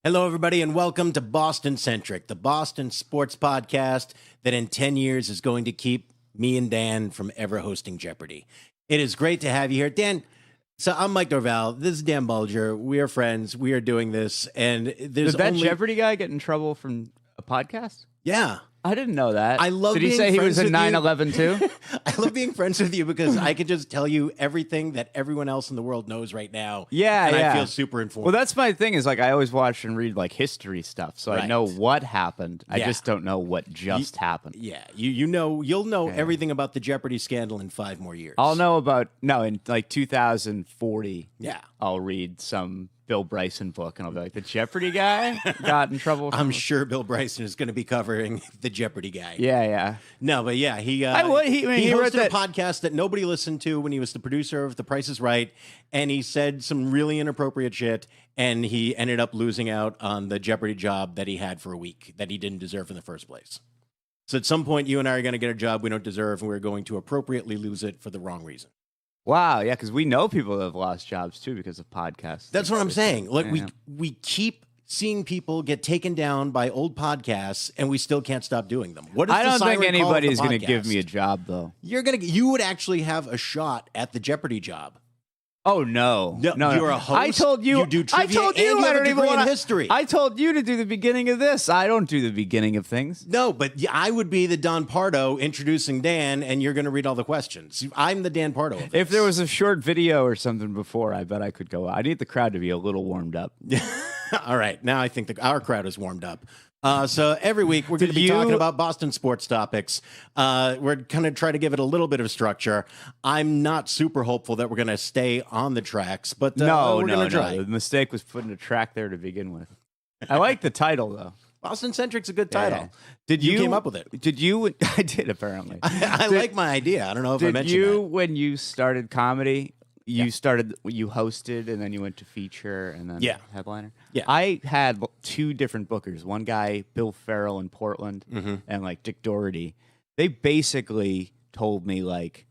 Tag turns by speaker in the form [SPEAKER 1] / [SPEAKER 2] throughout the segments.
[SPEAKER 1] Hello, everybody, and welcome to Boston Centric, the Boston sports podcast that in 10 years is going to keep me and Dan from ever hosting Jeopardy. It is great to have you here. Dan, so I'm Mike Norvell. This is Dan Bulger. We are friends. We are doing this, and there's
[SPEAKER 2] Did that Jeopardy guy get in trouble from a podcast?
[SPEAKER 1] Yeah.
[SPEAKER 2] I didn't know that.
[SPEAKER 1] I love
[SPEAKER 2] Did he
[SPEAKER 1] being
[SPEAKER 2] say he
[SPEAKER 1] friends
[SPEAKER 2] was a
[SPEAKER 1] with you.
[SPEAKER 2] 9/11 too?
[SPEAKER 1] I love being friends with you because I could just tell you everything that everyone else in the world knows right now.
[SPEAKER 2] Yeah,
[SPEAKER 1] and
[SPEAKER 2] yeah.
[SPEAKER 1] I feel super informed.
[SPEAKER 2] Well, that's my thing is like I always watch and read like history stuff, so I know what happened. I just don't know what just happened.
[SPEAKER 1] Yeah, you'll know everything about the Jeopardy scandal in 5 more years.
[SPEAKER 2] I'll know about in like 2040.
[SPEAKER 1] Yeah.
[SPEAKER 2] I'll read some Bill Bryson book and I'll be like, the Jeopardy guy got in trouble.
[SPEAKER 1] I'm sure Bill Bryson is going to be covering the Jeopardy guy.
[SPEAKER 2] Yeah.
[SPEAKER 1] No, but yeah, he
[SPEAKER 2] he
[SPEAKER 1] hosted a podcast that nobody listened to when he was the producer of The Price is Right, and he said some really inappropriate shit, and he ended up losing out on the Jeopardy job that he had for a week that he didn't deserve in the first place. So at some point, you and I are going to get a job we don't deserve, and we're going to appropriately lose it for the wrong reason.
[SPEAKER 2] Wow, yeah, because we know people that have lost jobs too because of podcasts.
[SPEAKER 1] That's what I'm saying. Like we keep seeing people get taken down by old podcasts, and we still can't stop doing them. What is
[SPEAKER 2] I don't
[SPEAKER 1] the
[SPEAKER 2] think
[SPEAKER 1] siren call of
[SPEAKER 2] anybody
[SPEAKER 1] the
[SPEAKER 2] is going to
[SPEAKER 1] podcast?
[SPEAKER 2] give me a job though.
[SPEAKER 1] You would actually have a shot at the Jeopardy job.
[SPEAKER 2] Oh no!
[SPEAKER 1] You're a host.
[SPEAKER 2] I told you.
[SPEAKER 1] You do trivia.
[SPEAKER 2] I told you.
[SPEAKER 1] And you
[SPEAKER 2] I
[SPEAKER 1] have a
[SPEAKER 2] don't even
[SPEAKER 1] degree in
[SPEAKER 2] want
[SPEAKER 1] history.
[SPEAKER 2] I told you to do the beginning of this. I don't do the beginning of things.
[SPEAKER 1] No, but I would be the Don Pardo introducing Dan, and you're going to read all the questions. I'm the Dan Pardo of this.
[SPEAKER 2] If there was a short video or something before, I bet I could go. I need the crowd to be a little warmed up.
[SPEAKER 1] All right, now I think our crowd is warmed up. So every week we're going to be talking about Boston sports topics. We're going to try to give it a little bit of structure. I'm not super hopeful that we're going to stay on the tracks, but we're going to try.
[SPEAKER 2] The mistake was putting a track there to begin with. I like the title though.
[SPEAKER 1] Boston Centric's a good title.
[SPEAKER 2] Yeah.
[SPEAKER 1] Did you came up with it?
[SPEAKER 2] Did you? I did apparently.
[SPEAKER 1] I like my idea. I don't know if I mentioned
[SPEAKER 2] Did you
[SPEAKER 1] that.
[SPEAKER 2] when you started comedy? You hosted, and then you went to feature, and then headliner.
[SPEAKER 1] Yeah,
[SPEAKER 2] I had 2 different bookers. One guy, Bill Farrell in Portland, and like Dick Doherty. They basically told me like,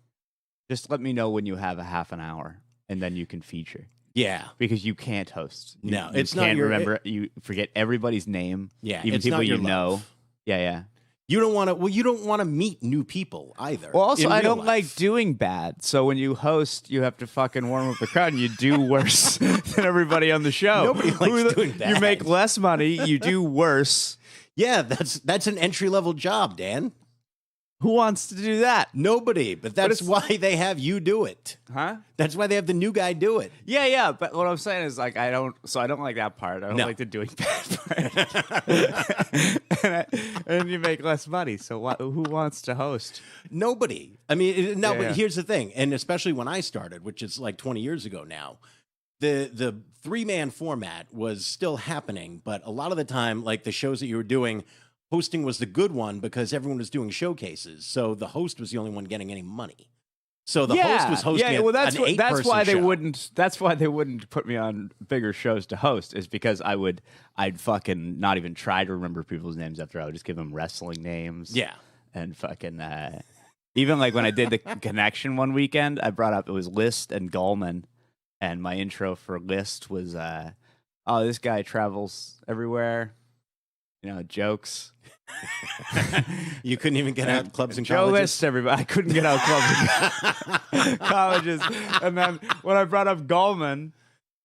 [SPEAKER 2] just let me know when you have a half an hour, and then you can feature.
[SPEAKER 1] Yeah,
[SPEAKER 2] because you can't host. You
[SPEAKER 1] it's
[SPEAKER 2] can't
[SPEAKER 1] not your,
[SPEAKER 2] remember. You forget everybody's name.
[SPEAKER 1] Yeah,
[SPEAKER 2] even
[SPEAKER 1] it's
[SPEAKER 2] people
[SPEAKER 1] not your
[SPEAKER 2] you know.
[SPEAKER 1] love.
[SPEAKER 2] Yeah.
[SPEAKER 1] You don't want to. Well, you don't want to meet new people either.
[SPEAKER 2] Well, also, I don't
[SPEAKER 1] life.
[SPEAKER 2] like doing bad. So when you host, you have to fucking warm up the crowd, and you do worse than everybody on the show.
[SPEAKER 1] Nobody likes doing bad.
[SPEAKER 2] You make less money. You do worse.
[SPEAKER 1] Yeah, that's an entry level job, Dan.
[SPEAKER 2] Who wants to do that?
[SPEAKER 1] Nobody. But that's why they have you do it.
[SPEAKER 2] Huh?
[SPEAKER 1] That's why they have the new guy do it.
[SPEAKER 2] Yeah. But what I'm saying is like I don't like that part. I don't like the doing bad part. and you make less money. So who wants to host?
[SPEAKER 1] Nobody. I mean, but here's the thing, and especially when I started, which is like 20 years ago now, the 3-man format was still happening, but a lot of the time, like the shows that you were doing, hosting was the good one because everyone was doing showcases. So the host was the only one getting any money. So the host was hosting an 8-person show.
[SPEAKER 2] That's why they wouldn't put me on bigger shows to host, is because I'd fucking not even try to remember people's names after. I would just give them wrestling names.
[SPEAKER 1] Yeah.
[SPEAKER 2] And fucking even like when I did the Connection one weekend, I brought up, it was List and Gallman, and my intro for List was this guy travels everywhere, jokes.
[SPEAKER 1] You couldn't even get out clubs and
[SPEAKER 2] Joe
[SPEAKER 1] colleges?
[SPEAKER 2] List, everybody. I couldn't get out clubs and colleges. And then when I brought up Gallman,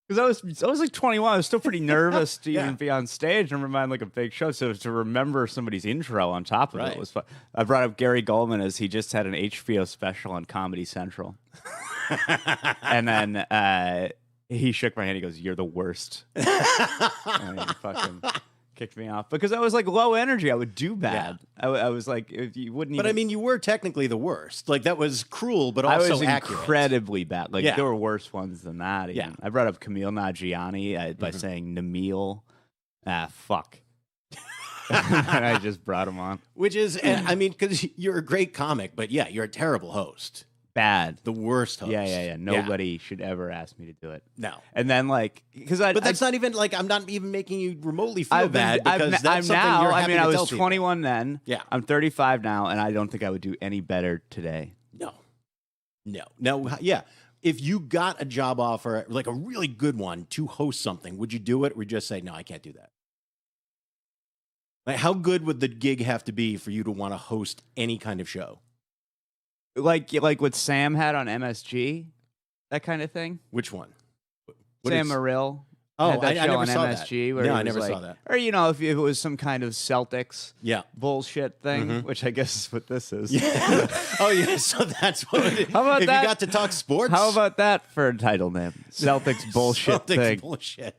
[SPEAKER 2] because I was like 21, I was still pretty nervous to even be on stage. Never mind like a big show. So to remember somebody's intro on top of it was fun. I brought up Gary Gallman as he just had an HBO special on Comedy Central. And then he shook my hand. He goes, "You're the worst." And he fucking kicked me off because I was like low energy. I would do bad. I was like, if you wouldn't.
[SPEAKER 1] But I mean, you were technically the worst. Like that was cruel, but also
[SPEAKER 2] I was
[SPEAKER 1] accurate.
[SPEAKER 2] Incredibly bad. Like there were worse ones than that. Even.
[SPEAKER 1] Yeah,
[SPEAKER 2] I brought up Camille Nanjiani by saying Namil. Fuck. And I just brought him on.
[SPEAKER 1] Which is, I mean, because you're a great comic, but yeah, you're a terrible host.
[SPEAKER 2] Bad.
[SPEAKER 1] The worst host.
[SPEAKER 2] Yeah. Nobody should ever ask me to do it.
[SPEAKER 1] No.
[SPEAKER 2] And then like, but
[SPEAKER 1] that's not even like, I'm not even making you remotely feel bad because that's something you're happy to tell
[SPEAKER 2] I was
[SPEAKER 1] people.
[SPEAKER 2] 21 then.
[SPEAKER 1] Yeah.
[SPEAKER 2] I'm 35 now, and I don't think I would do any better today.
[SPEAKER 1] No. Yeah. If you got a job offer, like a really good one, to host something, would you do it, or would you just say, no, I can't do that? Like, how good would the gig have to be for you to want to host any kind of show?
[SPEAKER 2] Like what Sam had on MSG, that kind of thing.
[SPEAKER 1] Which one?
[SPEAKER 2] Sam Morrill.
[SPEAKER 1] Oh,
[SPEAKER 2] had that
[SPEAKER 1] I
[SPEAKER 2] show
[SPEAKER 1] never
[SPEAKER 2] on
[SPEAKER 1] saw
[SPEAKER 2] MSG
[SPEAKER 1] that.
[SPEAKER 2] where
[SPEAKER 1] No,
[SPEAKER 2] he
[SPEAKER 1] I
[SPEAKER 2] was
[SPEAKER 1] never
[SPEAKER 2] like,
[SPEAKER 1] saw that.
[SPEAKER 2] Or if it was some kind of Celtics bullshit thing, which I guess is what this is.
[SPEAKER 1] Yeah. Oh yeah, so that's what.
[SPEAKER 2] How about
[SPEAKER 1] if
[SPEAKER 2] that?
[SPEAKER 1] you got to talk sports?
[SPEAKER 2] How about that for a title name? Celtics bullshit
[SPEAKER 1] Celtics
[SPEAKER 2] thing.
[SPEAKER 1] bullshit.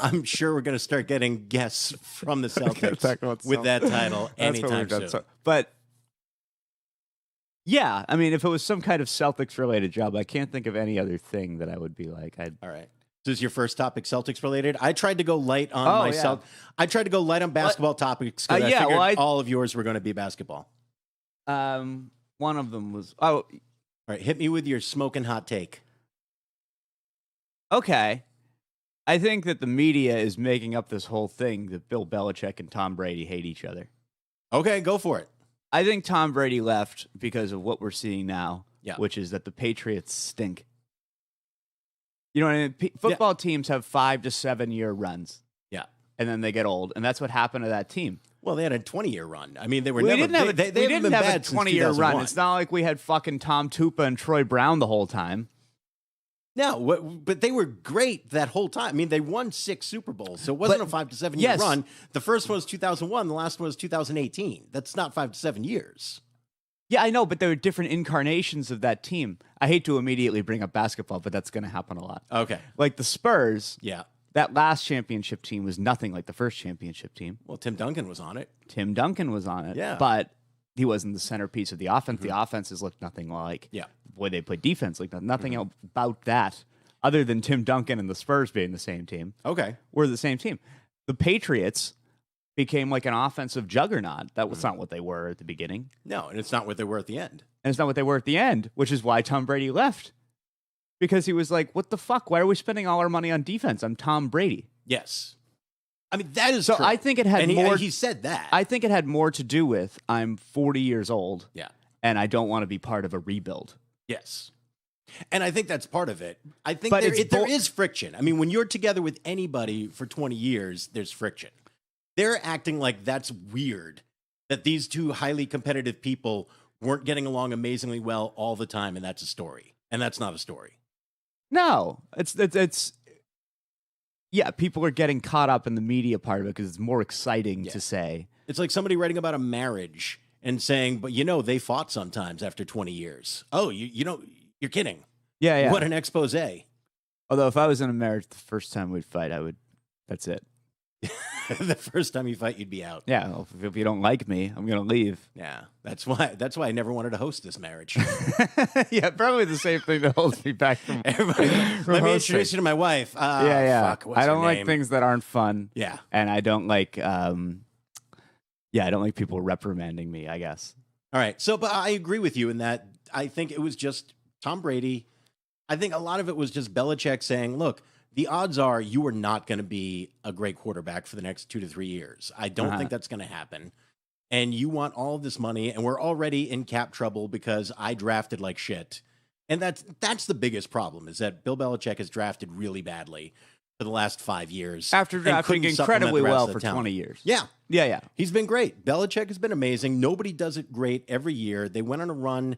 [SPEAKER 1] I'm sure we're going to start getting guests from the Celtics
[SPEAKER 2] talk about
[SPEAKER 1] with that title
[SPEAKER 2] That's what
[SPEAKER 1] anytime
[SPEAKER 2] we've done.
[SPEAKER 1] soon.
[SPEAKER 2] But yeah, I mean, if it was some kind of Celtics related job, I can't think of any other thing that I would be like.
[SPEAKER 1] All right. So is your first topic Celtics related? I tried to go light on myself. I tried to go light on basketball topics because I figured all of yours were going to be basketball.
[SPEAKER 2] One of them was
[SPEAKER 1] all right. Hit me with your smoking hot take.
[SPEAKER 2] Okay. I think that the media is making up this whole thing that Bill Belichick and Tom Brady hate each other.
[SPEAKER 1] Okay, go for it.
[SPEAKER 2] I think Tom Brady left because of what we're seeing now, which is that the Patriots stink. You know what I mean? Football teams have 5 to 7 year runs.
[SPEAKER 1] Yeah.
[SPEAKER 2] And then they get old. And that's what happened to that team.
[SPEAKER 1] Well, they had a 20-year run. I mean, they were
[SPEAKER 2] we
[SPEAKER 1] never...
[SPEAKER 2] Didn't have
[SPEAKER 1] they
[SPEAKER 2] didn't have a 20-year run. It's not like we had fucking Tom Tupa and Troy Brown the whole time.
[SPEAKER 1] No, but they were great that whole time. I mean, they won 6 Super Bowls, so it wasn't a 5 to 7 year run. The first one was 2001. The last one was 2018. That's not 5 to 7 years.
[SPEAKER 2] Yeah, I know, but there were different incarnations of that team. I hate to immediately bring up basketball, but that's going to happen a lot.
[SPEAKER 1] Okay.
[SPEAKER 2] Like the Spurs,
[SPEAKER 1] yeah,
[SPEAKER 2] that last championship team was nothing like the first championship team.
[SPEAKER 1] Well, Tim Duncan was on it.
[SPEAKER 2] Yeah. But he wasn't the centerpiece of the offense. The offenses looked nothing like the way they played defense. Like nothing else about that, other than Tim Duncan and the Spurs being the same team.
[SPEAKER 1] Okay.
[SPEAKER 2] Were the same team. The Patriots became like an offensive juggernaut. That was not what they were at the beginning.
[SPEAKER 1] No, and it's not what they were at the end.
[SPEAKER 2] And it's not what they were at the end, which is why Tom Brady left. Because he was like, what the fuck? Why are we spending all our money on defense? I'm Tom Brady.
[SPEAKER 1] Yes. I mean, that is
[SPEAKER 2] so
[SPEAKER 1] true.
[SPEAKER 2] I think it had more...
[SPEAKER 1] he said that.
[SPEAKER 2] I think it had more to do with I'm 40 years old.
[SPEAKER 1] Yeah.
[SPEAKER 2] And I don't want to be part of a rebuild.
[SPEAKER 1] Yes. And I think that's part of it. I think there is friction. I mean, when you're together with anybody for 20 years, there's friction. They're acting like that's weird, that these two highly competitive people weren't getting along amazingly well all the time, and that's a story. And that's not a story.
[SPEAKER 2] No. It's yeah, people are getting caught up in the media part of it because it's more exciting to say.
[SPEAKER 1] It's like somebody writing about a marriage and saying, but they fought sometimes after 20 years. Oh, you're kidding.
[SPEAKER 2] Yeah.
[SPEAKER 1] What an expose.
[SPEAKER 2] Although if I was in a marriage the first time we'd fight, that's it.
[SPEAKER 1] The first time you fight, you'd be out.
[SPEAKER 2] Yeah, well, if you don't like me, I'm going to leave.
[SPEAKER 1] Yeah, that's why I never wanted to host this marriage.
[SPEAKER 2] Yeah, probably the same thing that holds me back from
[SPEAKER 1] everybody. Let me introduce you to my wife. Fuck, what's
[SPEAKER 2] I don't
[SPEAKER 1] her
[SPEAKER 2] like
[SPEAKER 1] name?
[SPEAKER 2] things that aren't fun.
[SPEAKER 1] Yeah,
[SPEAKER 2] and I don't like I don't like people reprimanding me, I guess.
[SPEAKER 1] All right, but I agree with you in that I think it was just Tom Brady. I think a lot of it was just Belichick saying, look, the odds are you are not going to be a great quarterback for the next 2 to 3 years. I don't think that's going to happen. And you want all of this money, and we're already in cap trouble because I drafted like shit. And that's the biggest problem, is that Bill Belichick has drafted really badly for the last 5 years.
[SPEAKER 2] After drafting incredibly well for 20 years.
[SPEAKER 1] Yeah. He's been great. Belichick has been amazing. Nobody does it great every year. They went on a run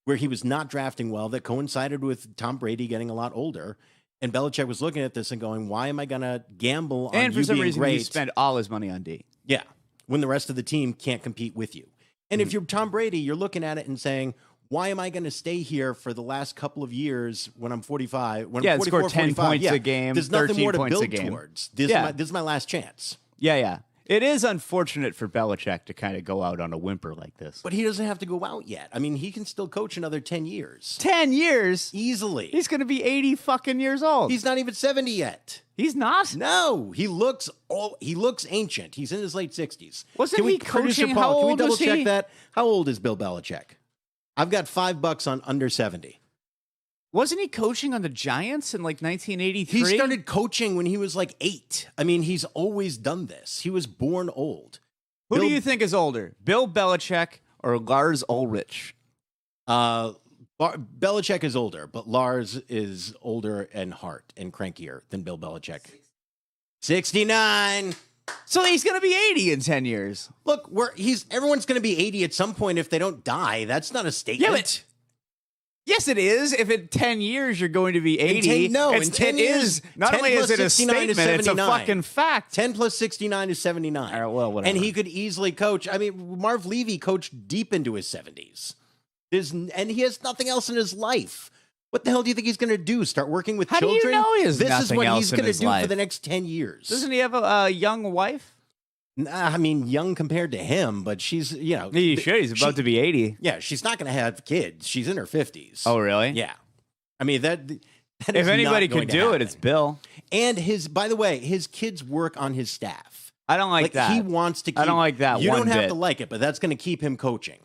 [SPEAKER 1] where he was not drafting well that coincided with Tom Brady getting a lot older. And Belichick was looking at this and going, why am I going to gamble on you being great?
[SPEAKER 2] And for some reason, he spent all his money on D.
[SPEAKER 1] Yeah, when the rest of the team can't compete with you. And if you're Tom Brady, you're looking at it and saying, why am I going to stay here for the last couple of years when I'm 45? When I'm 44,
[SPEAKER 2] score 10 points a game,
[SPEAKER 1] there's nothing
[SPEAKER 2] 13
[SPEAKER 1] more to
[SPEAKER 2] points
[SPEAKER 1] build
[SPEAKER 2] a game.
[SPEAKER 1] towards. This is my last chance.
[SPEAKER 2] Yeah. It is unfortunate for Belichick to kind of go out on a whimper like this.
[SPEAKER 1] But he doesn't have to go out yet. I mean, he can still coach another 10 years.
[SPEAKER 2] 10 years?
[SPEAKER 1] Easily.
[SPEAKER 2] He's going to be 80 fucking years old.
[SPEAKER 1] He's not even 70 yet.
[SPEAKER 2] He's not?
[SPEAKER 1] No. He looks ancient. He's in his late 60s.
[SPEAKER 2] Wasn't he coaching? How old
[SPEAKER 1] Can we
[SPEAKER 2] was he?
[SPEAKER 1] double check that? How old is Bill Belichick? I've got $5 on under 70.
[SPEAKER 2] Wasn't he coaching on the Giants in like 1983?
[SPEAKER 1] He started coaching when he was like 8. I mean, he's always done this. He was born old.
[SPEAKER 2] Who do you think is older, Bill Belichick or Lars Ulrich?
[SPEAKER 1] Belichick is older, but Lars is older and heart and crankier than Bill Belichick. 69.
[SPEAKER 2] So he's going to be 80 in 10 years.
[SPEAKER 1] Look, everyone's going to be 80 at some point if they don't die. That's not a statement.
[SPEAKER 2] Yeah, but yes, it is. If in 10 years you're going to be 80.
[SPEAKER 1] In 10 years.
[SPEAKER 2] Not only is it a statement, it's a fucking fact.
[SPEAKER 1] 10 plus 69 is 79.
[SPEAKER 2] All right, well, whatever.
[SPEAKER 1] And he could easily coach. I mean, Marv Levy coached deep into his 70s. And he has nothing else in his life. What the hell do you think he's going to do? Start working with children?
[SPEAKER 2] How do you know he has
[SPEAKER 1] This is
[SPEAKER 2] nothing
[SPEAKER 1] what
[SPEAKER 2] else
[SPEAKER 1] he's
[SPEAKER 2] in
[SPEAKER 1] going to
[SPEAKER 2] his
[SPEAKER 1] do
[SPEAKER 2] life?
[SPEAKER 1] for the next 10 years.
[SPEAKER 2] Doesn't he have a young wife?
[SPEAKER 1] I mean, young compared to him, but she's,
[SPEAKER 2] He should. He's about to be 80.
[SPEAKER 1] Yeah, she's not going to have kids. She's in her 50s.
[SPEAKER 2] Oh, really?
[SPEAKER 1] Yeah. I mean, that
[SPEAKER 2] if anybody could do it, it's Bill.
[SPEAKER 1] And by the way, his kids work on his staff.
[SPEAKER 2] I don't like that.
[SPEAKER 1] He wants to keep.
[SPEAKER 2] I don't like that.
[SPEAKER 1] You
[SPEAKER 2] one
[SPEAKER 1] don't have
[SPEAKER 2] bit.
[SPEAKER 1] to like it, but that's going to keep him coaching.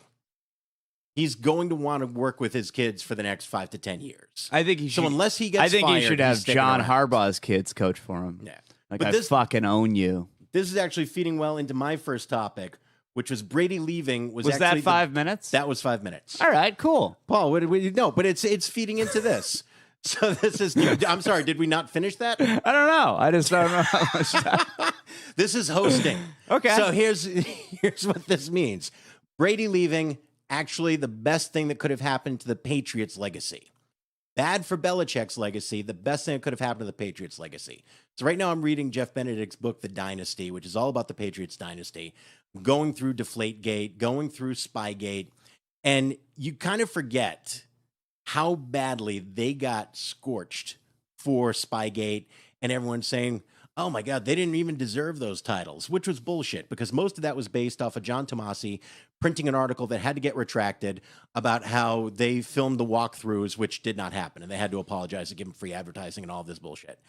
[SPEAKER 1] He's going to want to work with his kids for the next 5 to 10 years.
[SPEAKER 2] I think he should.
[SPEAKER 1] So unless he gets
[SPEAKER 2] I think
[SPEAKER 1] fired,
[SPEAKER 2] he should
[SPEAKER 1] he's
[SPEAKER 2] have
[SPEAKER 1] sticking
[SPEAKER 2] John
[SPEAKER 1] around.
[SPEAKER 2] Harbaugh's kids coach for him.
[SPEAKER 1] Yeah.
[SPEAKER 2] Like,
[SPEAKER 1] But
[SPEAKER 2] I
[SPEAKER 1] this-
[SPEAKER 2] fucking own you.
[SPEAKER 1] This is actually feeding well into my first topic, which was Brady leaving. Was
[SPEAKER 2] that
[SPEAKER 1] actually
[SPEAKER 2] 5 minutes?
[SPEAKER 1] That was 5 minutes.
[SPEAKER 2] All right, cool.
[SPEAKER 1] Paul, what did we no? But it's feeding into this. So this is. I'm sorry. Did we not finish that?
[SPEAKER 2] I don't know. I just don't know how much time.
[SPEAKER 1] This is hosting.
[SPEAKER 2] Okay.
[SPEAKER 1] So here's what this means. Brady leaving, actually the best thing that could have happened to the Patriots' legacy. Bad for Belichick's legacy, the best thing that could have happened to the Patriots' legacy. So right now I'm reading Jeff Benedict's book, The Dynasty, which is all about the Patriots' dynasty, going through Deflategate, going through Spygate, and you kind of forget how badly they got scorched for Spygate, and everyone's saying, oh my God, they didn't even deserve those titles, which was bullshit because most of that was based off of John Tomasi printing an article that had to get retracted about how they filmed the walkthroughs, which did not happen. And they had to apologize and give them free advertising and all this bullshit.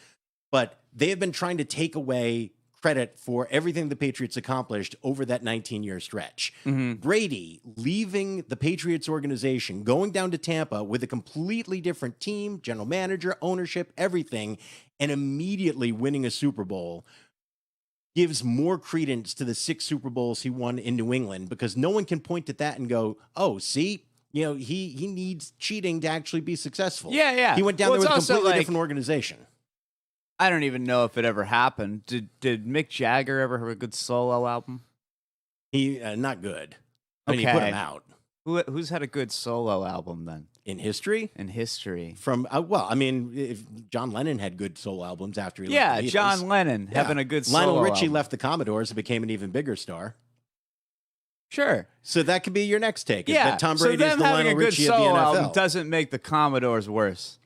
[SPEAKER 1] But they have been trying to take away credit for everything the Patriots accomplished over that 19-year stretch. Brady leaving the Patriots organization, going down to Tampa with a completely different team, general manager, ownership, everything, and immediately winning a Super Bowl gives more credence to the 6 Super Bowls he won in New England because no one can point at that and go, oh, see, he needs cheating to actually be successful.
[SPEAKER 2] Yeah, yeah.
[SPEAKER 1] He went down there
[SPEAKER 2] Well,
[SPEAKER 1] with a
[SPEAKER 2] it's also
[SPEAKER 1] completely
[SPEAKER 2] like-
[SPEAKER 1] different organization.
[SPEAKER 2] I don't even know if it ever happened. Did Mick Jagger ever have a good solo album?
[SPEAKER 1] He not good. I mean, he put
[SPEAKER 2] Okay.
[SPEAKER 1] him out
[SPEAKER 2] Who's had a good solo album then
[SPEAKER 1] in history.
[SPEAKER 2] in history?
[SPEAKER 1] From I mean, if John Lennon had good soul albums after he
[SPEAKER 2] Yeah,
[SPEAKER 1] left the Beatles.
[SPEAKER 2] John Lennon
[SPEAKER 1] Yeah.
[SPEAKER 2] having a good solo
[SPEAKER 1] Lionel Richie
[SPEAKER 2] album.
[SPEAKER 1] left the Commodores and became an even bigger star.
[SPEAKER 2] Sure.
[SPEAKER 1] So that could be your next take. Is
[SPEAKER 2] Yeah.
[SPEAKER 1] that Tom
[SPEAKER 2] so
[SPEAKER 1] Brady is
[SPEAKER 2] them
[SPEAKER 1] the
[SPEAKER 2] having
[SPEAKER 1] Lionel
[SPEAKER 2] a good
[SPEAKER 1] Richie of the
[SPEAKER 2] solo
[SPEAKER 1] NFL.
[SPEAKER 2] album doesn't make the Commodores worse.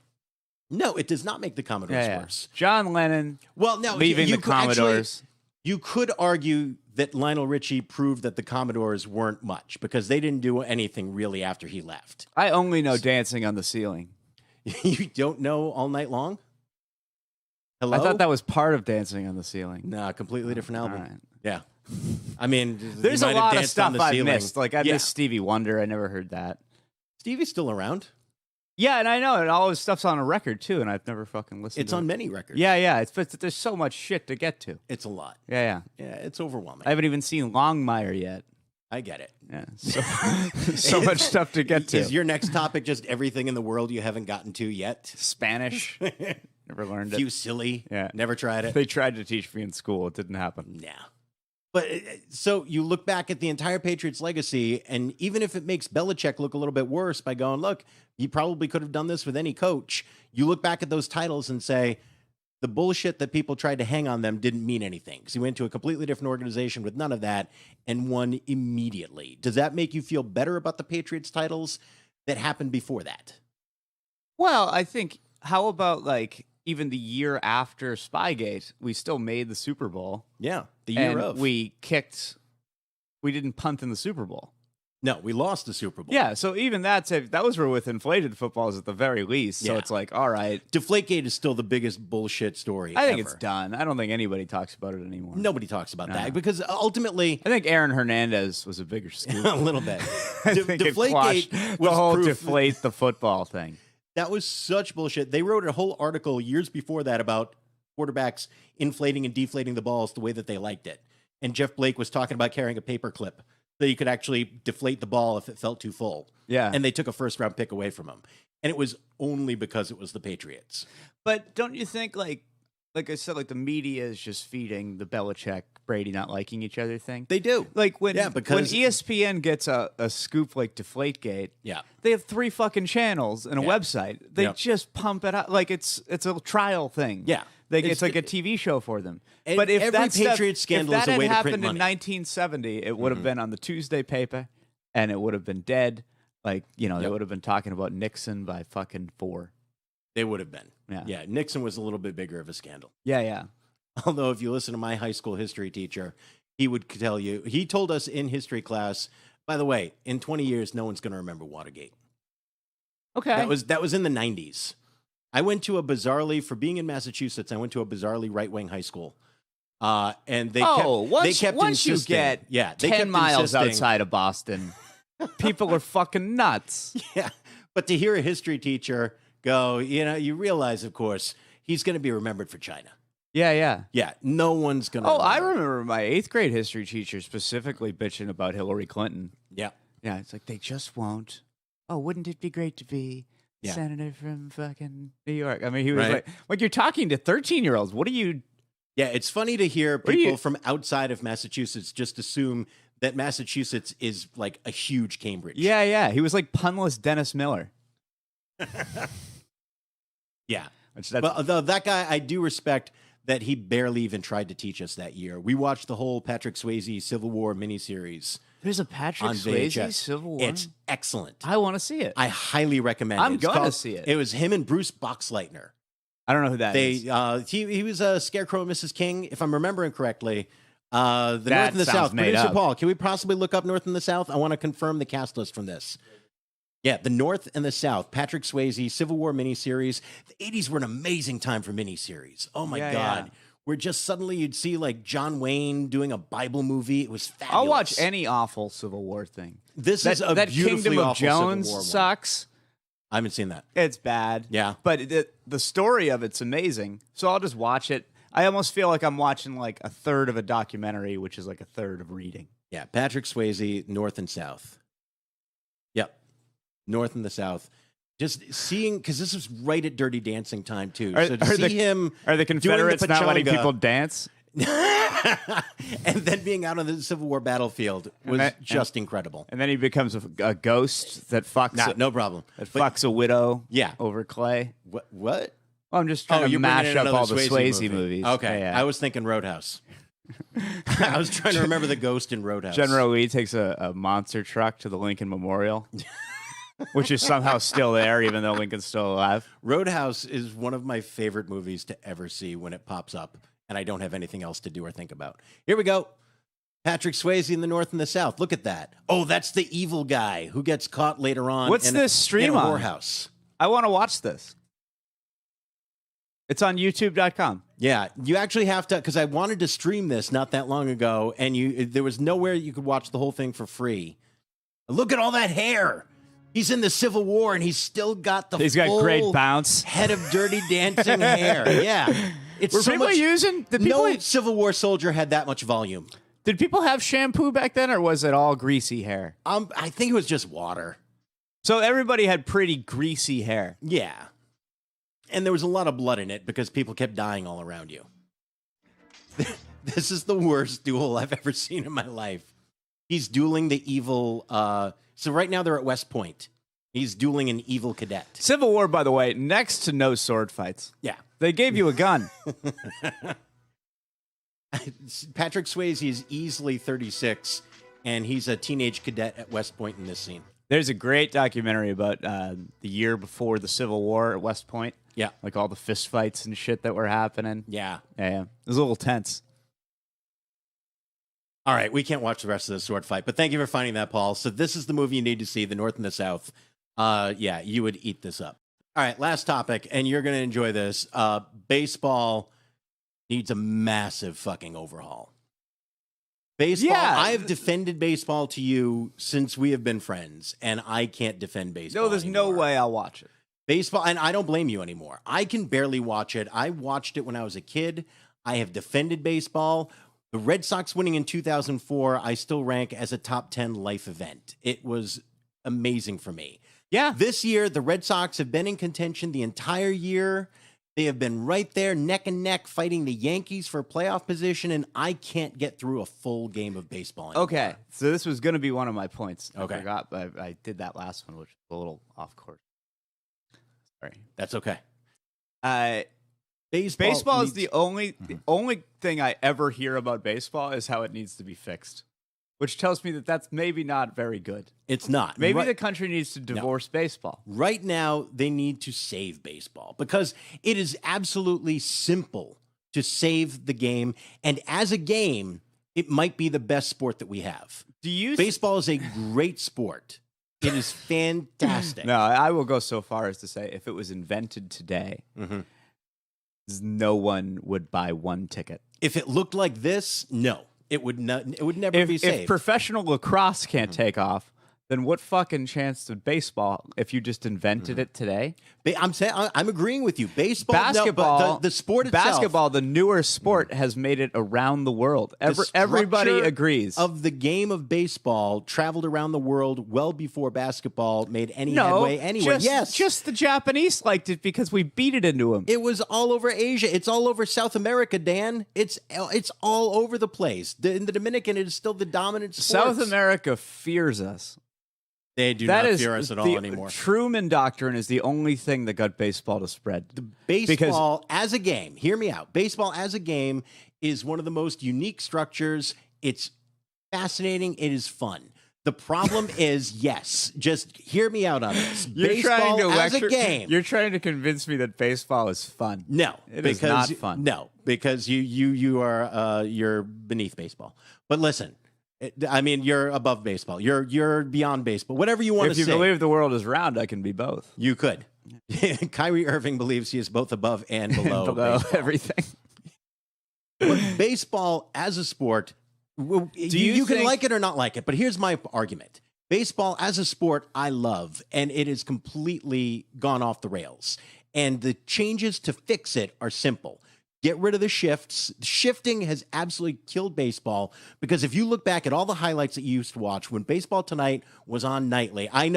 [SPEAKER 1] No, it does not make the Commodores worse.
[SPEAKER 2] John Lennon
[SPEAKER 1] Well, no,
[SPEAKER 2] leaving
[SPEAKER 1] you
[SPEAKER 2] the
[SPEAKER 1] could actually-
[SPEAKER 2] Commodores.
[SPEAKER 1] you could argue that Lionel Richie proved that the Commodores weren't much because they didn't do anything really after he left.
[SPEAKER 2] I only know Dancing on the Ceiling.
[SPEAKER 1] You don't know All Night Long? Hello?
[SPEAKER 2] I thought that was part of Dancing on the Ceiling.
[SPEAKER 1] No, completely different album.
[SPEAKER 2] All right.
[SPEAKER 1] Yeah. I mean,
[SPEAKER 2] There's
[SPEAKER 1] you
[SPEAKER 2] a
[SPEAKER 1] might have
[SPEAKER 2] lot of
[SPEAKER 1] danced on
[SPEAKER 2] stuff
[SPEAKER 1] the
[SPEAKER 2] I
[SPEAKER 1] ceiling.
[SPEAKER 2] missed. Like, I
[SPEAKER 1] Yeah.
[SPEAKER 2] missed Stevie Wonder. I never heard that.
[SPEAKER 1] Stevie's still around.
[SPEAKER 2] Yeah, and I know, and all his stuff's on a record, too, and I've never fucking listened
[SPEAKER 1] It's
[SPEAKER 2] to
[SPEAKER 1] on
[SPEAKER 2] it.
[SPEAKER 1] many records.
[SPEAKER 2] Yeah, yeah. But there's so much shit to get to.
[SPEAKER 1] It's a lot.
[SPEAKER 2] Yeah, yeah.
[SPEAKER 1] Yeah, it's overwhelming.
[SPEAKER 2] I haven't even seen Longmire yet.
[SPEAKER 1] I get it.
[SPEAKER 2] Yeah. So much stuff to get to.
[SPEAKER 1] Is your next topic just everything in the world you haven't gotten to yet?
[SPEAKER 2] Spanish. Never learned
[SPEAKER 1] Few
[SPEAKER 2] it.
[SPEAKER 1] silly.
[SPEAKER 2] Yeah.
[SPEAKER 1] Never tried it.
[SPEAKER 2] They tried to teach me in school. It didn't happen.
[SPEAKER 1] Nah. But so you look back at the entire Patriots legacy, and even if it makes Belichick look a little bit worse by going, look, he probably could have done this with any coach. You look back at those titles and say, the bullshit that people tried to hang on them didn't mean anything. Because he went to a completely different organization with none of that and won immediately. Does that make you feel better about the Patriots titles that happened before that?
[SPEAKER 2] Well, I think, how about like even the year after Spygate, we still made the Super Bowl.
[SPEAKER 1] Yeah, the year
[SPEAKER 2] and
[SPEAKER 1] of.
[SPEAKER 2] we didn't punt in the Super Bowl.
[SPEAKER 1] No, we lost the Super Bowl.
[SPEAKER 2] Yeah, so even that was with inflated footballs at the very least. So
[SPEAKER 1] Yeah.
[SPEAKER 2] it's like, all right.
[SPEAKER 1] Deflategate is still the biggest bullshit story
[SPEAKER 2] I think
[SPEAKER 1] ever.
[SPEAKER 2] it's done. I don't think anybody talks about it anymore.
[SPEAKER 1] Nobody talks about
[SPEAKER 2] No.
[SPEAKER 1] that because ultimately,
[SPEAKER 2] I think Aaron Hernandez was a bigger scoop.
[SPEAKER 1] a little bit.
[SPEAKER 2] I think it quashed
[SPEAKER 1] Deflategate
[SPEAKER 2] the
[SPEAKER 1] was
[SPEAKER 2] whole
[SPEAKER 1] proof
[SPEAKER 2] deflate the football thing.
[SPEAKER 1] that was such bullshit. They wrote a whole article years before that about quarterbacks inflating and deflating the balls the way that they liked it. And Jeff Blake was talking about carrying a paper clip that you could actually deflate the ball if it felt too full.
[SPEAKER 2] Yeah.
[SPEAKER 1] And they took a first round pick away from him. And it was only because it was the Patriots.
[SPEAKER 2] But don't you think, like, like I said, like the media is just feeding the Belichick Brady not liking each other thing.
[SPEAKER 1] They do.
[SPEAKER 2] Like when
[SPEAKER 1] because
[SPEAKER 2] ESPN gets a scoop like Deflategate, they have 3 fucking channels and a website. They just pump it out like it's a trial thing.
[SPEAKER 1] Yeah.
[SPEAKER 2] It's like a TV show for them.
[SPEAKER 1] And
[SPEAKER 2] but if
[SPEAKER 1] every Patriots scandal is a way to print money.
[SPEAKER 2] If that had happened in 1970, it would have been on the Tuesday paper, and it would have been dead. Like, they would have been talking about Nixon by fucking 4.
[SPEAKER 1] They would have been. Yeah. Nixon was a little bit bigger of a scandal.
[SPEAKER 2] Yeah.
[SPEAKER 1] Although if you listen to my high school history teacher, he would tell you, he told us in history class, by the way, in 20 years, no one's going to remember Watergate.
[SPEAKER 2] Okay.
[SPEAKER 1] That was in the 90s. I went to a bizarrely, for being in Massachusetts, I went to a bizarrely right-wing high school. And they kept
[SPEAKER 2] once you
[SPEAKER 1] insisting,
[SPEAKER 2] get
[SPEAKER 1] they
[SPEAKER 2] 10
[SPEAKER 1] kept
[SPEAKER 2] miles
[SPEAKER 1] insisting,
[SPEAKER 2] outside of Boston, people are fucking nuts.
[SPEAKER 1] Yeah. But to hear a history teacher go, you realize, of course, he's going to be remembered for China.
[SPEAKER 2] Yeah.
[SPEAKER 1] Yeah, no one's going to
[SPEAKER 2] I remember my 8th grade history teacher specifically bitching about Hillary Clinton.
[SPEAKER 1] Yeah.
[SPEAKER 2] Yeah, it's like, they just won't. Oh, wouldn't it be great to be senator from fucking New York? I mean, he was like you're talking to 13-year-olds. What are you...
[SPEAKER 1] Yeah, it's funny to hear people from outside of Massachusetts just assume that Massachusetts is like a huge Cambridge.
[SPEAKER 2] Yeah. He was like punless Dennis Miller.
[SPEAKER 1] Yeah. Well, that guy, I do respect that he barely even tried to teach us that year. We watched the whole Patrick Swayze Civil War miniseries.
[SPEAKER 2] There's a Patrick Swayze Civil War?
[SPEAKER 1] It's excellent.
[SPEAKER 2] I want to see it.
[SPEAKER 1] I highly recommend it.
[SPEAKER 2] I'm going to see it.
[SPEAKER 1] It was him and Bruce Boxleitner.
[SPEAKER 2] I don't know who that is.
[SPEAKER 1] He was a Scarecrow and Mrs. King, if I'm remembering correctly. The North and the South. Producer Paul, can we possibly look up North and the South? I want to confirm the cast list from this. Yeah, the North and the South. Patrick Swayze, Civil War miniseries. The 80s were an amazing time for miniseries. Oh, my God. Yeah. Where just suddenly you'd see, like, John Wayne doing a Bible movie. It was fabulous.
[SPEAKER 2] I'll watch any awful Civil War thing.
[SPEAKER 1] This is a beautifully
[SPEAKER 2] Kingdom of
[SPEAKER 1] awful
[SPEAKER 2] Jones
[SPEAKER 1] Civil War
[SPEAKER 2] sucks.
[SPEAKER 1] I haven't seen that.
[SPEAKER 2] It's bad.
[SPEAKER 1] Yeah.
[SPEAKER 2] But the story of it's amazing. So I'll just watch it. I almost feel like I'm watching, like, a third of a documentary, which is like a third of reading.
[SPEAKER 1] Yeah, Patrick Swayze, North and South. Yep. North and the South. Just seeing, because this was right at Dirty Dancing time, too. So to see him.
[SPEAKER 2] Are the Confederates not letting people dance?
[SPEAKER 1] And then being out on the Civil War battlefield was just incredible.
[SPEAKER 2] And then he becomes a ghost that fucks.
[SPEAKER 1] No problem.
[SPEAKER 2] That fucks a widow.
[SPEAKER 1] Yeah.
[SPEAKER 2] Over Clay.
[SPEAKER 1] What?
[SPEAKER 2] Well, I'm just trying to mash up all the Swayze movies.
[SPEAKER 1] Okay. Yeah. I was thinking Roadhouse. I was trying to remember the ghost in Roadhouse.
[SPEAKER 2] General Lee takes a monster truck to the Lincoln Memorial. Which is somehow still there, even though Lincoln's still alive.
[SPEAKER 1] Roadhouse is one of my favorite movies to ever see when it pops up, and I don't have anything else to do or think about. Here we go. Patrick Swayze in the North and the South. Look at that. Oh, that's the evil guy who gets caught later on.
[SPEAKER 2] What's this stream on?
[SPEAKER 1] Whorehouse.
[SPEAKER 2] I want to watch this. It's on YouTube.com.
[SPEAKER 1] Yeah, you actually have to, because I wanted to stream this not that long ago, and there was nowhere you could watch the whole thing for free. Look at all that hair. He's in the Civil War, and he's still got
[SPEAKER 2] He's got great bounce.
[SPEAKER 1] Head of Dirty Dancing hair. Yeah.
[SPEAKER 2] Were people using...
[SPEAKER 1] No Civil War soldier had that much volume.
[SPEAKER 2] Did people have shampoo back then, or was it all greasy hair?
[SPEAKER 1] I think it was just water.
[SPEAKER 2] So everybody had pretty greasy hair.
[SPEAKER 1] Yeah. And there was a lot of blood in it because people kept dying all around you. This is the worst duel I've ever seen in my life. He's dueling the evil... So right now they're at West Point. He's dueling an evil cadet.
[SPEAKER 2] Civil War, by the way, next to no sword fights.
[SPEAKER 1] Yeah.
[SPEAKER 2] They gave you a gun.
[SPEAKER 1] Patrick Swayze is easily 36, and he's a teenage cadet at West Point in this scene.
[SPEAKER 2] There's a great documentary about the year before the Civil War at West Point.
[SPEAKER 1] Yeah.
[SPEAKER 2] Like all the fist fights and shit that were happening.
[SPEAKER 1] Yeah.
[SPEAKER 2] Yeah. It was a little tense.
[SPEAKER 1] All right, we can't watch the rest of the sword fight, but thank you for finding that, Paul. So this is the movie you need to see, The North and the South. Yeah, you would eat this up. All right, last topic, and you're going to enjoy this. Baseball needs a massive fucking overhaul. Baseball,
[SPEAKER 2] yeah.
[SPEAKER 1] I've defended baseball to you since we have been friends, and I can't defend baseball
[SPEAKER 2] there's
[SPEAKER 1] anymore.
[SPEAKER 2] no way I'll watch it.
[SPEAKER 1] Baseball, and I don't blame you anymore. I can barely watch it. I watched it when I was a kid. I have defended baseball. The Red Sox winning in 2004, I still rank as a top 10 life event. It was amazing for me.
[SPEAKER 2] Yeah.
[SPEAKER 1] This year, the Red Sox have been in contention the entire year. They have been right there, neck and neck, fighting the Yankees for playoff position, and I can't get through a full game of baseball anymore.
[SPEAKER 2] Okay, so this was going to be one of my points.
[SPEAKER 1] Okay.
[SPEAKER 2] I forgot, but I did that last one, which was a little off course. Sorry.
[SPEAKER 1] That's okay.
[SPEAKER 2] Baseball is the only thing I ever hear about baseball is how it needs to be fixed, which tells me that that's maybe not very good.
[SPEAKER 1] It's not.
[SPEAKER 2] Maybe the country needs to divorce baseball.
[SPEAKER 1] Right now, they need to save baseball because it is absolutely simple to save the game. And as a game, it might be the best sport that we have. Baseball is a great sport. It is fantastic.
[SPEAKER 2] No, I will go so far as to say if it was invented today, no one would buy one ticket.
[SPEAKER 1] If it looked like this, no. It would not. It would never be saved.
[SPEAKER 2] If professional lacrosse can't take off, then what fucking chance did baseball if you just invented it today?
[SPEAKER 1] I'm saying I'm agreeing with you. Baseball,
[SPEAKER 2] basketball,
[SPEAKER 1] no, but the sport itself.
[SPEAKER 2] Basketball, the newer sport, has made it around the world. Everybody agrees.
[SPEAKER 1] Of the game of baseball traveled around the world well before basketball made any headway anywhere.
[SPEAKER 2] Just the Japanese liked it because we beat it into them.
[SPEAKER 1] It was all over Asia. It's all over South America, Dan. It's all over the place. In the Dominican, it is still the dominant sport.
[SPEAKER 2] South America fears us.
[SPEAKER 1] They do not fear us at all anymore.
[SPEAKER 2] Truman Doctrine is the only thing that got baseball to spread.
[SPEAKER 1] The baseball as a game, hear me out. Baseball as a game is one of the most unique structures. It's fascinating. It is fun. The problem is, just hear me out on this. Baseball as a game.
[SPEAKER 2] You're trying to convince me that baseball is fun.
[SPEAKER 1] No,
[SPEAKER 2] it is not fun.
[SPEAKER 1] No, because you're beneath baseball. But listen. I mean, you're above baseball. You're beyond baseball. Whatever you want to say.
[SPEAKER 2] If you believe the world is round, I can be both.
[SPEAKER 1] You could. Kyrie Irving believes he is both above and below
[SPEAKER 2] everything.
[SPEAKER 1] But baseball as a sport, you can like it or not like it, but here's my argument. Baseball as a sport, I love, and it has completely gone off the rails. And the changes to fix it are simple. Get rid of the shifts. Shifting has absolutely killed baseball because if you look back at all the highlights that you used to watch when Baseball Tonight was on nightly, I used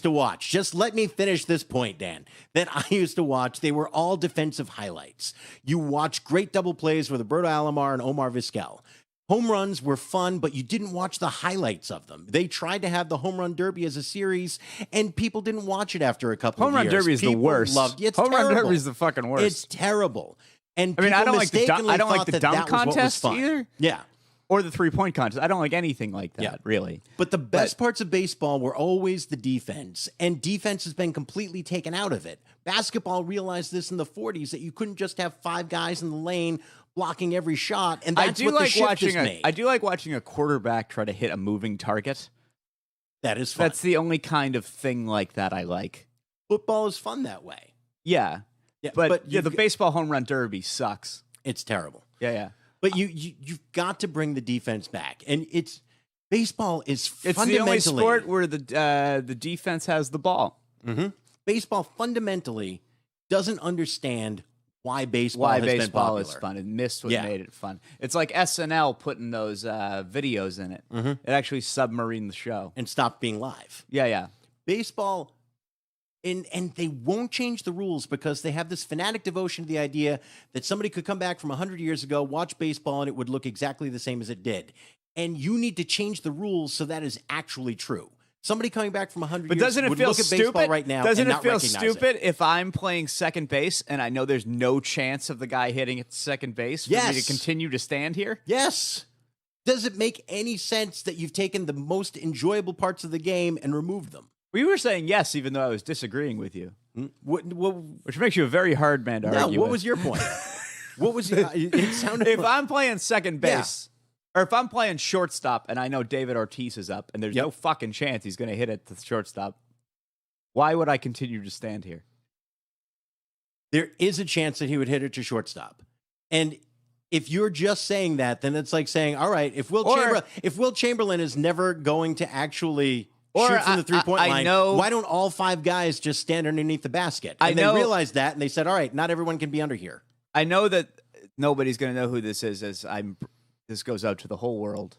[SPEAKER 1] to watch. Just let me finish this point, Dan. That I used to watch. They were all defensive highlights. You watch great double plays with Roberto Alomar and Omar Vizquel. Home runs were fun, but you didn't watch the highlights of them. They tried to have the Home Run Derby as a series, and people didn't watch it after a couple of years.
[SPEAKER 2] Home Run Derby is the worst. Home Run Derby is the fucking worst.
[SPEAKER 1] It's terrible. And
[SPEAKER 2] I mean, I don't like the dunk contest
[SPEAKER 1] fun.
[SPEAKER 2] either.
[SPEAKER 1] Yeah.
[SPEAKER 2] Or the 3-point contest. I don't like anything like that, really.
[SPEAKER 1] But the best parts of baseball were always the defense, and defense has been completely taken out of it. Basketball realized this in the 40s, that you couldn't just have 5 guys in the lane blocking every shot, and that's what the shift has made.
[SPEAKER 2] I do like watching a quarterback try to hit a moving target.
[SPEAKER 1] That is fun.
[SPEAKER 2] That's the only kind of thing like that I like.
[SPEAKER 1] Football is fun that way.
[SPEAKER 2] Yeah. But the baseball home run derby sucks.
[SPEAKER 1] It's terrible.
[SPEAKER 2] Yeah.
[SPEAKER 1] But you've got to bring the defense back, and baseball is
[SPEAKER 2] it's
[SPEAKER 1] fundamentally
[SPEAKER 2] the only sport where the defense has the ball.
[SPEAKER 1] Mm-hmm. Baseball fundamentally doesn't understand why baseball has been popular.
[SPEAKER 2] Is fun. It missed what made it fun. It's like SNL putting those videos in it.
[SPEAKER 1] Mm-hmm.
[SPEAKER 2] It actually submarined the show
[SPEAKER 1] and stopped being live.
[SPEAKER 2] Yeah.
[SPEAKER 1] Baseball. And they won't change the rules because they have this fanatic devotion to the idea that somebody could come back from 100 years ago, watch baseball, and it would look exactly the same as it did. And you need to change the rules so that is actually true. Somebody coming back from 100 years would look at baseball right now and not recognize it.
[SPEAKER 2] Doesn't it feel stupid if I'm playing second base and I know there's no chance of the guy hitting at second base for me to continue to stand here?
[SPEAKER 1] Yes. Does it make any sense that you've taken the most enjoyable parts of the game and removed them?
[SPEAKER 2] We were saying yes, even though I was disagreeing with you. Which makes you a very hard man to argue
[SPEAKER 1] what
[SPEAKER 2] with.
[SPEAKER 1] was your point? What was it sounded
[SPEAKER 2] if I'm playing second base, or if I'm playing shortstop and I know David Ortiz is up and there's no fucking chance he's going to hit it to the shortstop, why would I continue to stand here?
[SPEAKER 1] There is a chance that he would hit it to shortstop. And if you're just saying that, then it's like saying, all right, if Will Chamberlain is never going to actually shoot from the 3-point line, why don't all 5 guys just stand underneath the basket? And they realized that, and they said, all right, not everyone can be under here.
[SPEAKER 2] I know that nobody's going to know who this is, as this goes out to the whole world,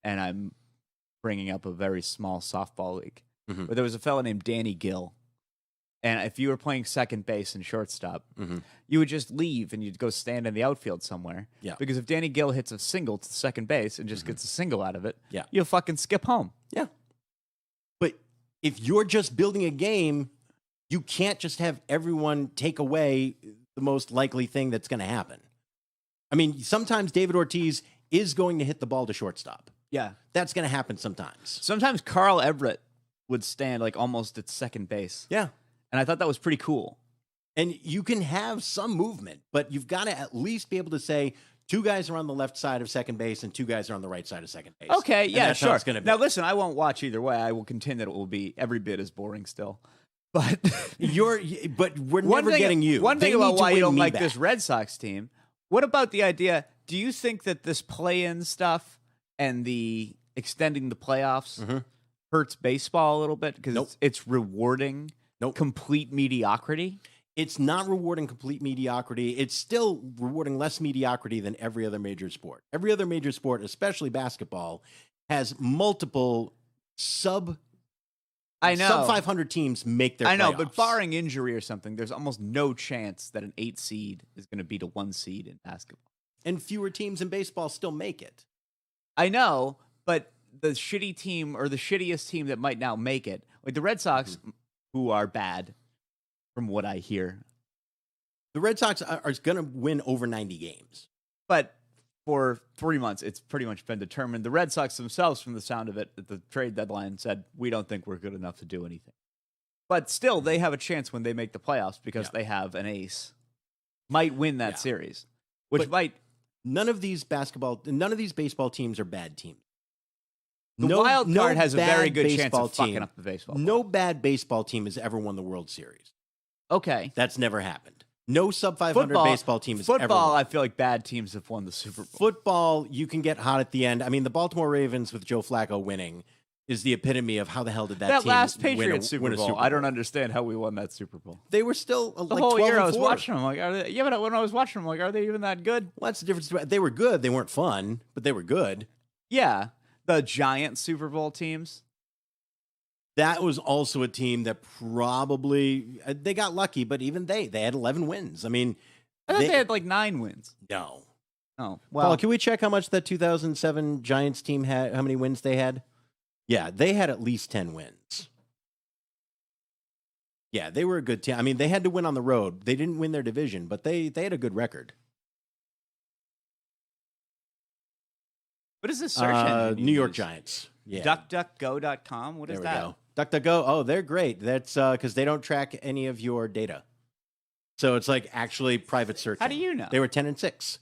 [SPEAKER 2] and I'm bringing up a very small softball league. Mm-hmm. But there was a fellow named Danny Gill and if you were playing second base and shortstop, you would just leave and you'd go stand in the outfield somewhere.
[SPEAKER 1] Yeah.
[SPEAKER 2] Because if Danny Gill hits a single to second base and just gets a single out of it,
[SPEAKER 1] Yeah.
[SPEAKER 2] you'll fucking skip home.
[SPEAKER 1] Yeah. But if you're just building a game, you can't just have everyone take away the most likely thing that's going to happen. I mean, sometimes David Ortiz is going to hit the ball to shortstop.
[SPEAKER 2] Yeah.
[SPEAKER 1] That's going to happen sometimes.
[SPEAKER 2] Sometimes Carl Everett would stand like almost at second base.
[SPEAKER 1] Yeah.
[SPEAKER 2] And I thought that was pretty cool.
[SPEAKER 1] And you can have some movement, but you've got to at least be able to say 2 guys are on the left side of second base and 2 guys are on the right side of second base.
[SPEAKER 2] Okay,
[SPEAKER 1] And
[SPEAKER 2] yeah,
[SPEAKER 1] that's how
[SPEAKER 2] sure.
[SPEAKER 1] it's gonna be.
[SPEAKER 2] Now, listen, I won't watch either way. I will contend that it will be every bit as boring still. But
[SPEAKER 1] but we're never getting you.
[SPEAKER 2] One thing
[SPEAKER 1] They
[SPEAKER 2] about
[SPEAKER 1] need to
[SPEAKER 2] why you
[SPEAKER 1] win
[SPEAKER 2] don't
[SPEAKER 1] me
[SPEAKER 2] like
[SPEAKER 1] back.
[SPEAKER 2] this Red Sox team, what about the idea, do you think that this play-in stuff and the extending the playoffs hurts baseball a little bit? Because
[SPEAKER 1] Nope.
[SPEAKER 2] it's rewarding complete mediocrity?
[SPEAKER 1] It's not rewarding complete mediocrity. It's still rewarding less mediocrity than every other major sport. Every other major sport, especially basketball, has multiple sub 500 teams make their
[SPEAKER 2] I know,
[SPEAKER 1] playoffs.
[SPEAKER 2] but barring injury or something, there's almost no chance that an 8 seed is going to beat a 1 seed in basketball.
[SPEAKER 1] And fewer teams in baseball still make it.
[SPEAKER 2] I know, but the shitty team or the shittiest team that might now make it, like the Red Sox, who are bad, from what I hear.
[SPEAKER 1] The Red Sox are going to win over 90 games.
[SPEAKER 2] But for 3 months, it's pretty much been determined. The Red Sox themselves, from the sound of it, at the trade deadline, said, we don't think we're good enough to do anything. But still, they have a chance when they make the playoffs because they have an ace. Might win that series, which might...
[SPEAKER 1] None of these baseball teams are bad teams.
[SPEAKER 2] The wild card has a very
[SPEAKER 1] bad
[SPEAKER 2] good chance of
[SPEAKER 1] baseball
[SPEAKER 2] fucking up the baseball.
[SPEAKER 1] No bad baseball team has ever won the World Series.
[SPEAKER 2] Okay.
[SPEAKER 1] That's never happened. No sub 500 baseball team has ever
[SPEAKER 2] Football,
[SPEAKER 1] won.
[SPEAKER 2] I feel like bad teams have won the Super Bowl.
[SPEAKER 1] Football, you can get hot at the end. I mean, the Baltimore Ravens with Joe Flacco winning is the epitome of how the hell did that team
[SPEAKER 2] last
[SPEAKER 1] win
[SPEAKER 2] Patriots
[SPEAKER 1] a
[SPEAKER 2] Super
[SPEAKER 1] win a
[SPEAKER 2] Bowl?
[SPEAKER 1] Super Bowl?
[SPEAKER 2] I don't understand how we won that Super Bowl.
[SPEAKER 1] They were still
[SPEAKER 2] The
[SPEAKER 1] like
[SPEAKER 2] whole
[SPEAKER 1] 12
[SPEAKER 2] year I
[SPEAKER 1] and
[SPEAKER 2] was
[SPEAKER 1] 4.
[SPEAKER 2] watching them. Like, but when I was watching them, like, are they even that good?
[SPEAKER 1] Well, that's the difference. They were good. They weren't fun, but they were good.
[SPEAKER 2] Yeah, the giant Super Bowl teams.
[SPEAKER 1] That was also a team that probably they got lucky, but even they had 11 wins. I mean,
[SPEAKER 2] I thought they had like 9 wins.
[SPEAKER 1] No.
[SPEAKER 2] Oh, well.
[SPEAKER 1] Paul, can we check how much that 2007 Giants team had? How many wins they had? Yeah, they had at least 10 wins. Yeah, they were a good team. I mean, they had to win on the road. They didn't win their division, but they had a good record.
[SPEAKER 2] What is this search engine?
[SPEAKER 1] New York
[SPEAKER 2] use?
[SPEAKER 1] Giants. Yeah.
[SPEAKER 2] DuckDuckGo.com? What is
[SPEAKER 1] There we
[SPEAKER 2] that?
[SPEAKER 1] go. DuckDuckGo. Oh, they're great. That's because they don't track any of your data. So it's like actually private searching.
[SPEAKER 2] How do you know?
[SPEAKER 1] They were 10 and 6.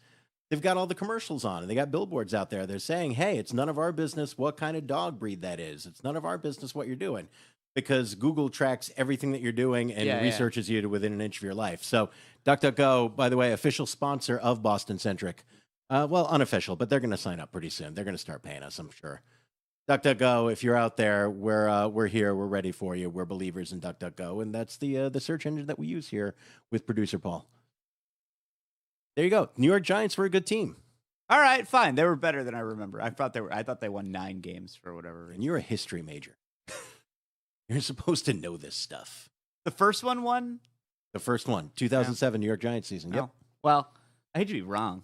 [SPEAKER 1] They've got all the commercials on, and they got billboards out there. They're saying, hey, it's none of our business what kind of dog breed that is. It's none of our business what you're doing, because Google tracks everything that you're doing and researches you to within an inch of your life. So DuckDuckGo, by the way, official sponsor of Boston Centric. Well, unofficial, but they're going to sign up pretty soon. They're going to start paying us, I'm sure. DuckDuckGo, if you're out there, we're here. We're ready for you. We're believers in DuckDuckGo, and that's the search engine that we use here with producer Paul. There you go. New York Giants were a good team.
[SPEAKER 2] All right, fine. They were better than I remember. I thought they won 9 games for whatever reason.
[SPEAKER 1] And you're a history major. You're supposed to know this stuff.
[SPEAKER 2] The first one won?
[SPEAKER 1] The first one, 2007 New York Giants season. Yep.
[SPEAKER 2] Oh. Well, I hate to be wrong.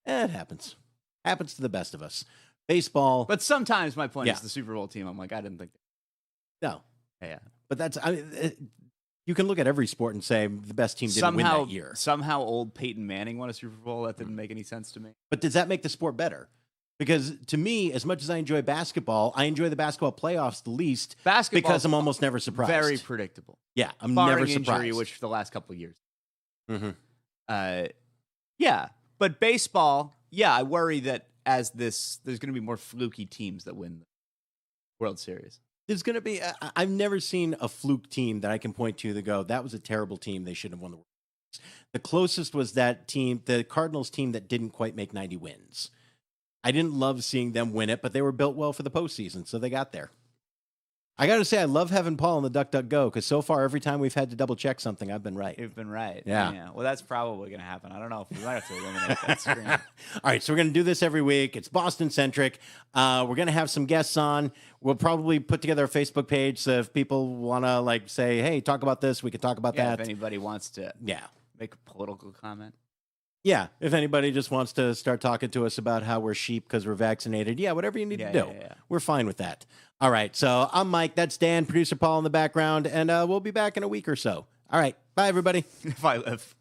[SPEAKER 1] It happens. Happens to the best of us. Baseball.
[SPEAKER 2] But sometimes my point is the Super Bowl team. I'm like, I didn't think that.
[SPEAKER 1] No.
[SPEAKER 2] Yeah.
[SPEAKER 1] But that's, you can look at every sport and say the best team didn't win that year.
[SPEAKER 2] Somehow old Peyton Manning won a Super Bowl. That didn't make any sense to me.
[SPEAKER 1] But does that make the sport better? Because to me, as much as I enjoy basketball, I enjoy the basketball playoffs the least because I'm almost never surprised.
[SPEAKER 2] Very predictable.
[SPEAKER 1] Yeah, I'm
[SPEAKER 2] barring
[SPEAKER 1] never surprised.
[SPEAKER 2] Injury, which for the last couple of years.
[SPEAKER 1] Mm-hmm.
[SPEAKER 2] Yeah. But baseball, I worry that there's going to be more fluky teams that win the World Series.
[SPEAKER 1] There's going to be, I've never seen a fluke team that I can point to that go, that was a terrible team. They shouldn't have won the World Series. The closest was that team, the Cardinals team that didn't quite make 90 wins. I didn't love seeing them win it, but they were built well for the postseason, so they got there. I got to say, I love having Paul in the DuckDuckGo because so far, every time we've had to double check something, I've been right.
[SPEAKER 2] You've been right.
[SPEAKER 1] Yeah.
[SPEAKER 2] Well, that's probably going to happen. I don't know if we might have to eliminate that screen.
[SPEAKER 1] All right, so we're going to do this every week. It's Boston centric. We're going to have some guests on. We'll probably put together a Facebook page, so if people want to like say, "Hey, talk about this," we can talk about that.
[SPEAKER 2] If anybody wants to, make a political comment.
[SPEAKER 1] Yeah, if anybody just wants to start talking to us about how we're sheep because we're vaccinated, whatever you need to do. We're fine with that. All right, so I'm Mike. That's Dan, producer Paul in the background, and we'll be back in a week or so. All right, bye, everybody.
[SPEAKER 2] If I live.